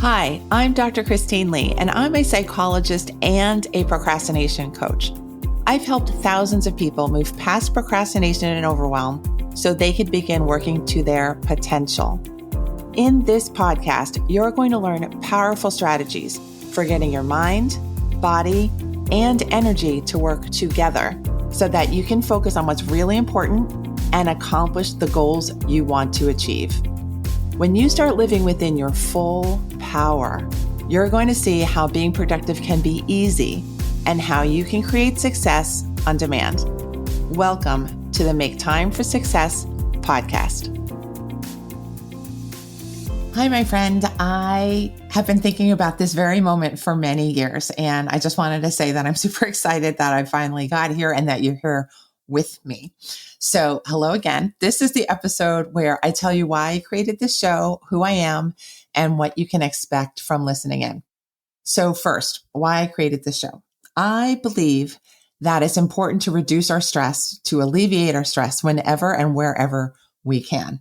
Hi, I'm Dr. Christine Lee, and I'm a psychologist and a procrastination coach. I've helped thousands of people move past procrastination and overwhelm so they could begin working to their potential. In this podcast, you're going to learn powerful strategies for getting your mind, body, and energy to work together so that you can focus on what's really important and accomplish the goals you want to achieve. When you start living within your full power, you're going to see how being productive can be easy and how you can create success on demand. Welcome to the Make Time for Success podcast. Hi, my friend. I have been thinking about this very moment for many years, and I just wanted to say that I'm super excited that I finally got here and that you're here with me. So hello again. This is the episode where I tell you why I created this show, who I am, and what you can expect from listening in. So first, why I created this show. I believe that it's important to reduce our stress, to alleviate our stress whenever and wherever we can.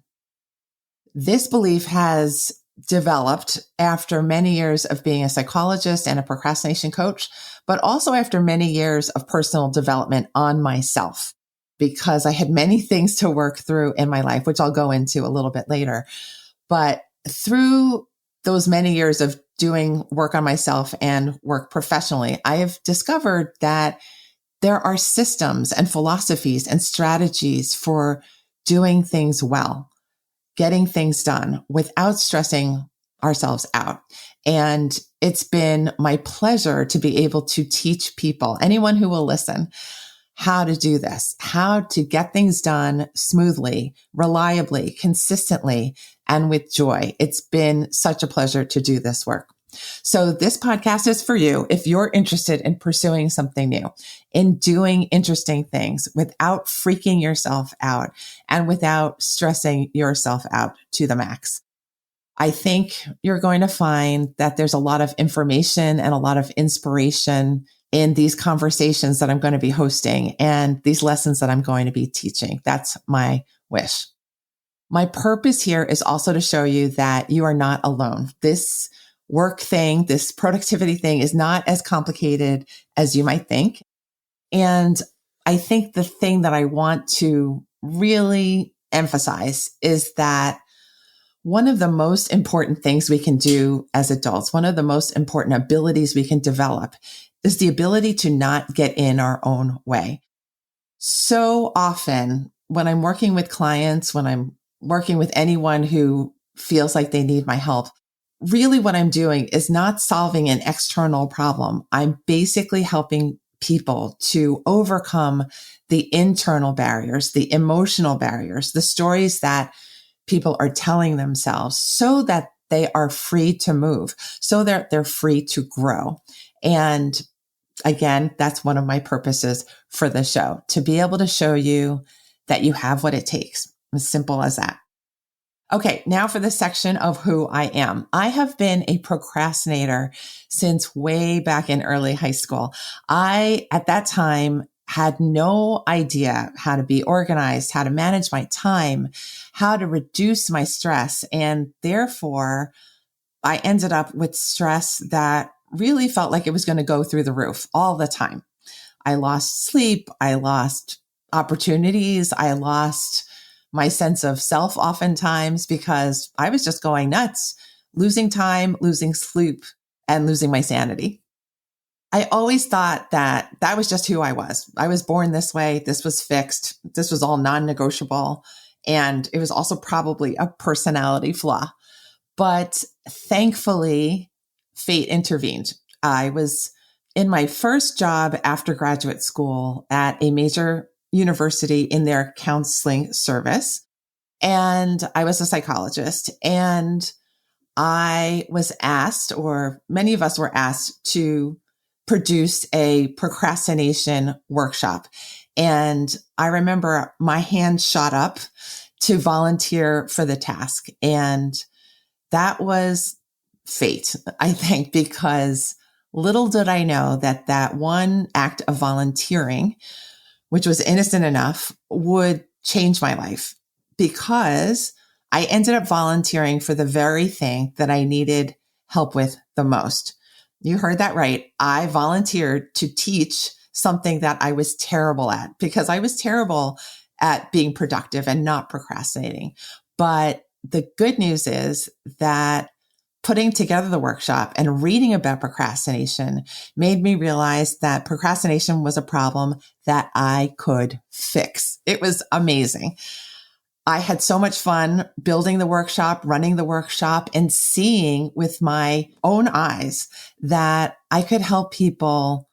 This belief has developed after many years of being a psychologist and a procrastination coach, but also after many years of personal development on myself, because I had many things to work through in my life, which I'll go into a little bit later. But through those many years of doing work on myself and work professionally, I have discovered that there are systems and philosophies and strategies for doing things well, getting things done without stressing ourselves out. And it's been my pleasure to be able to teach people, anyone who will listen, how to do this, how to get things done smoothly, reliably, consistently, and with joy. It's been such a pleasure to do this work. So this podcast is for you if you're interested in pursuing something new, in doing interesting things without freaking yourself out and without stressing yourself out to the max. I think you're going to find that there's a lot of information and a lot of inspiration in these conversations that I'm going to be hosting and these lessons that I'm going to be teaching. That's my wish. My purpose here is also to show you that you are not alone. This work thing, this productivity thing is not as complicated as you might think. And I think the thing that I want to really emphasize is that one of the most important things we can do as adults, one of the most important abilities we can develop is the ability to not get in our own way. So often when I'm working with clients, when I'm working with anyone who feels like they need my help, really what I'm doing is not solving an external problem. I'm basically helping people to overcome the internal barriers, the emotional barriers, the stories that people are telling themselves so that they are free to move, so that they're free to grow. And again, that's one of my purposes for the show, to be able to show you that you have what it takes. As simple as that. Okay, now for the section of who I am. I have been a procrastinator since way back in early high school. I, at that time, had no idea how to be organized, how to manage my time, how to reduce my stress. And therefore, I ended up with stress that really felt like it was going to go through the roof all the time. I lost sleep. I lost opportunities. I lost my sense of self oftentimes because I was just going nuts, losing time, losing sleep, and losing my sanity. I always thought that that was just who I was. I was born this way. This was fixed. This was all non-negotiable. And it was also probably a personality flaw. But thankfully, fate intervened. I was in my first job after graduate school at a major university in their counseling service. And I was a psychologist. And I was asked, or many of us were asked, to produce a procrastination workshop. And I remember my hand shot up to volunteer for the task. And that was fate, I think, because little did I know that that one act of volunteering, which was innocent enough, would change my life, because I ended up volunteering for the very thing that I needed help with the most. You heard that right. I volunteered to teach something that I was terrible at because I was terrible at being productive and not procrastinating. But the good news is that putting together the workshop and reading about procrastination made me realize that procrastination was a problem that I could fix. It was amazing. I had so much fun building the workshop, running the workshop, and seeing with my own eyes that I could help people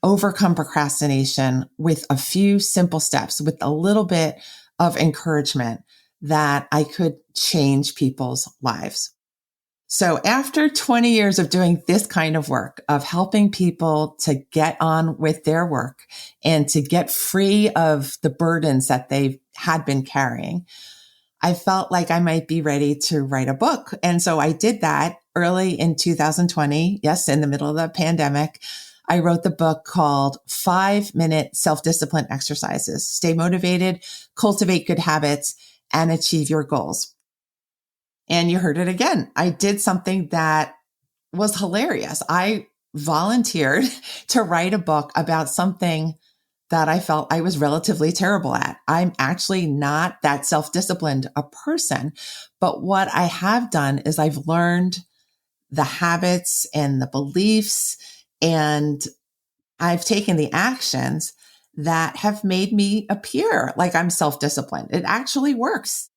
overcome procrastination with a few simple steps, with a little bit of encouragement, that I could change people's lives. So after 20 years of doing this kind of work, of helping people to get on with their work and to get free of the burdens that they had been carrying, I felt like I might be ready to write a book. And so I did that early in 2020. Yes, in the middle of the pandemic, I wrote the book called 5-Minute Self-Discipline Exercises. Stay motivated, cultivate good habits, and achieve your goals. And you heard it again. I did something that was hilarious. I volunteered to write a book about something that I felt I was relatively terrible at. I'm actually not that self-disciplined a person, but what I have done is I've learned the habits and the beliefs, and I've taken the actions that have made me appear like I'm self-disciplined. It actually works.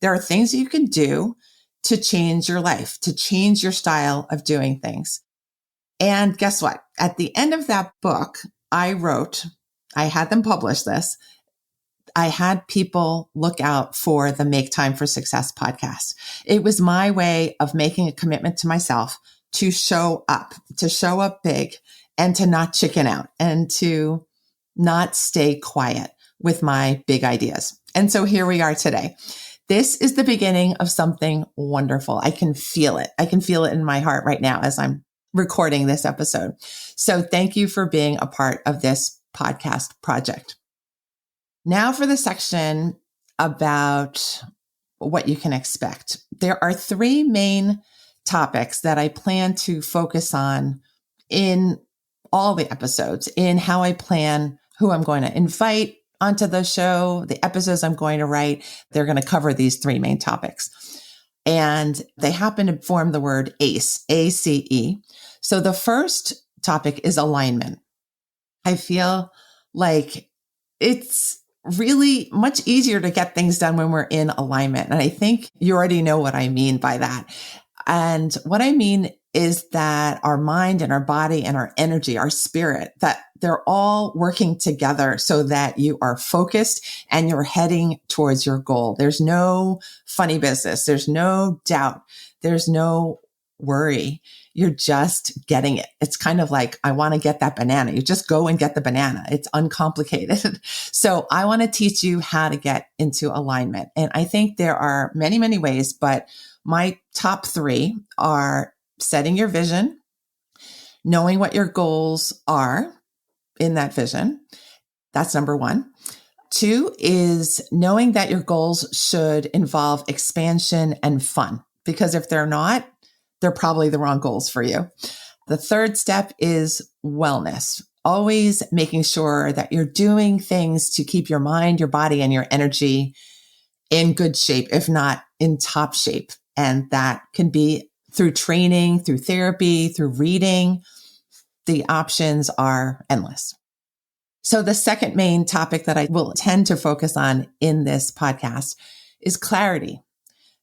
There are things you can do to change your life, to change your style of doing things. And guess what? At the end of that book, I had them publish this. I had people look out for the Make Time for Success podcast. It was my way of making a commitment to myself to show up big, and to not chicken out, and to not stay quiet with my big ideas. And so here we are today. This is the beginning of something wonderful. I can feel it. I can feel it in my heart right now as I'm recording this episode. So thank you for being a part of this podcast project. Now for the section about what you can expect. There are 3 main topics that I plan to focus on in all the episodes, in how I plan who I'm going to invite onto the show, the episodes I'm going to write. They're going to cover these 3 main topics. And they happen to form the word ACE, A-C-E. So the first topic is alignment. I feel like it's really much easier to get things done when we're in alignment. And I think you already know what I mean by that. And what I mean is that our mind and our body and our energy, our spirit, that they're all working together so that you are focused and you're heading towards your goal. There's no funny business. There's no doubt. There's no worry. You're just getting it. It's kind of like, I want to get that banana. You just go and get the banana. It's uncomplicated. So I want to teach you how to get into alignment. And I think there are many, many ways, but my top 3 are setting your vision, knowing what your goals are in that vision. That's number 1. 2 is knowing that your goals should involve expansion and fun, because if they're not, they're probably the wrong goals for you. The 3rd step is wellness, always making sure that you're doing things to keep your mind, your body, and your energy in good shape, if not in top shape. And that can be through training, through therapy, through reading. The options are endless. So the second main topic that I will tend to focus on in this podcast is clarity,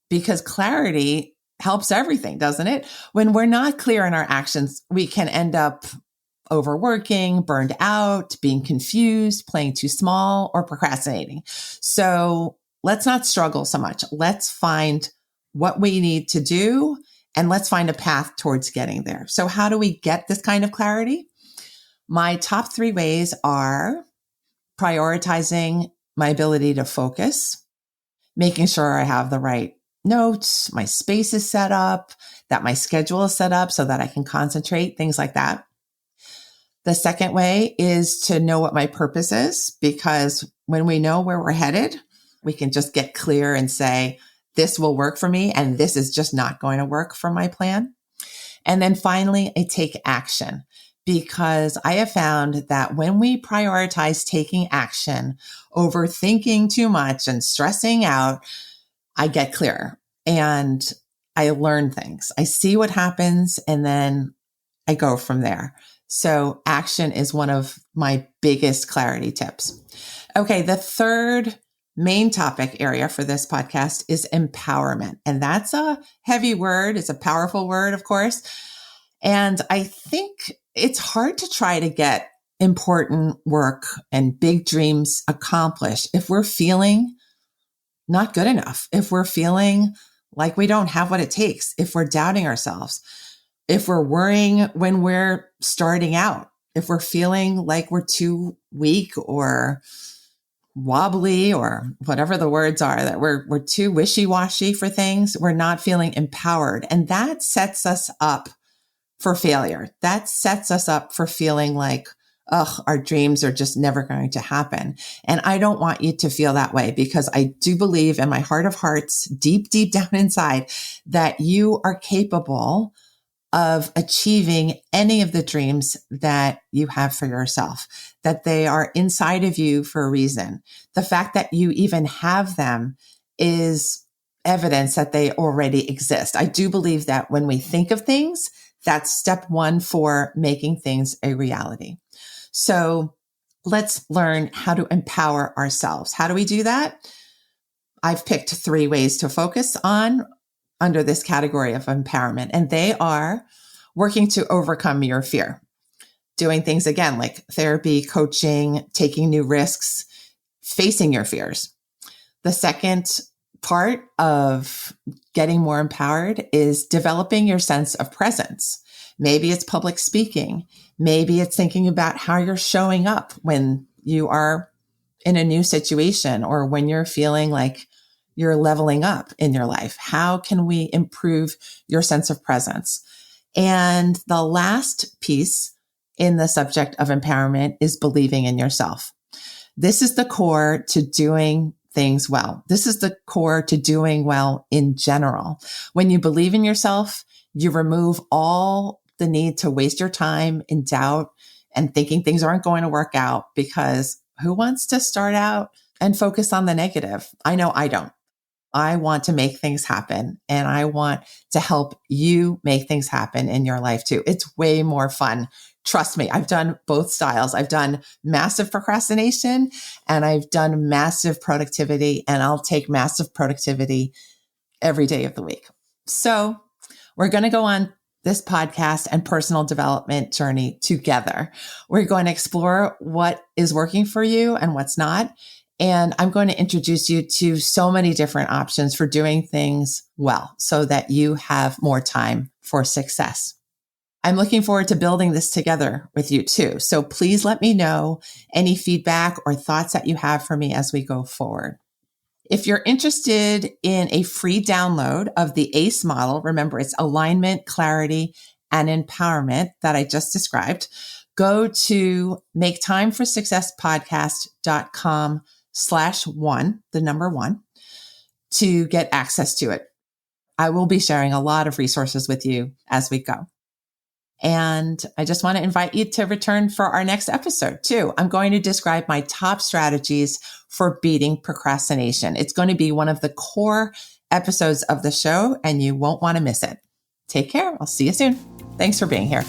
because clarity helps everything, doesn't it? When we're not clear in our actions, we can end up overworking, burned out, being confused, playing too small, or procrastinating. So let's not struggle so much. Let's find what we need to do, and let's find a path towards getting there. So how do we get this kind of clarity? My top 3 ways are prioritizing my ability to focus, making sure I have the right notes, my space is set up, that my schedule is set up so that I can concentrate, things like that. The second way is to know what my purpose is, because when we know where we're headed, we can just get clear and say, this will work for me, and this is just not going to work for my plan. And then finally, I take action, because I have found that when we prioritize taking action over thinking too much and stressing out, I get clearer and I learn things. I see what happens and then I go from there. So action is one of my biggest clarity tips. Okay, the third main topic area for this podcast is empowerment. And that's a heavy word. It's a powerful word, of course. And I think it's hard to try to get important work and big dreams accomplished if we're feeling not good enough, if we're feeling like we don't have what it takes, if we're doubting ourselves, if we're worrying when we're starting out, if we're feeling like we're too weak or wobbly or whatever the words are, that we're too wishy-washy for things, we're not feeling empowered. And that sets us up for failure. That sets us up for feeling like, our dreams are just never going to happen. And I don't want you to feel that way, because I do believe in my heart of hearts, deep, deep down inside, that you are capable of achieving any of the dreams that you have for yourself, that they are inside of you for a reason. The fact that you even have them is evidence that they already exist. I do believe that when we think of things, that's step one for making things a reality. So let's learn how to empower ourselves. How do we do that? I've picked 3 ways to focus on under this category of empowerment, and they are working to overcome your fear, doing things again like therapy, coaching, taking new risks, facing your fears. The second part of getting more empowered is developing your sense of presence. Maybe it's public speaking. Maybe it's thinking about how you're showing up when you are in a new situation or when you're feeling like you're leveling up in your life. How can we improve your sense of presence? And the last piece in the subject of empowerment is believing in yourself. This is the core to doing things well. This is the core to doing well in general. When you believe in yourself, you remove all the need to waste your time in doubt and thinking things aren't going to work out, because who wants to start out and focus on the negative? I know I don't. I want to make things happen, and I want to help you make things happen in your life too. It's way more fun. Trust me, I've done both styles. I've done massive procrastination and I've done massive productivity, and I'll take massive productivity every day of the week. So we're going to go on this podcast and personal development journey together. We're going to explore what is working for you and what's not. And I'm going to introduce you to so many different options for doing things well so that you have more time for success. I'm looking forward to building this together with you too. So please let me know any feedback or thoughts that you have for me as we go forward. If you're interested in a free download of the ACE model, remember it's alignment, clarity, and empowerment that I just described, go to maketimeforsuccesspodcast.com/1, the number 1, to get access to it. I will be sharing a lot of resources with you as we go. And I just want to invite you to return for our next episode too. I'm going to describe my top strategies for beating procrastination. It's going to be one of the core episodes of the show, and you won't want to miss it. Take care. I'll see you soon. Thanks for being here.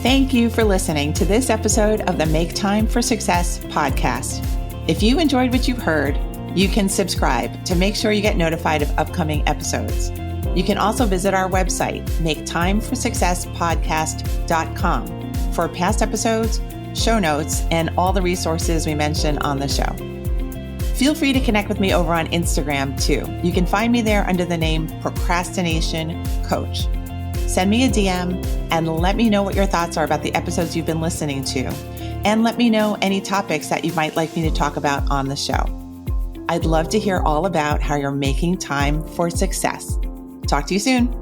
Thank you for listening to this episode of the Make Time for Success podcast. If you enjoyed what you've heard, you can subscribe to make sure you get notified of upcoming episodes. You can also visit our website, maketimeforsuccesspodcast.com, for past episodes, show notes, and all the resources we mention on the show. Feel free to connect with me over on Instagram too. You can find me there under the name Procrastination Coach. Send me a DM and let me know what your thoughts are about the episodes you've been listening to. And let me know any topics that you might like me to talk about on the show. I'd love to hear all about how you're making time for success. Talk to you soon.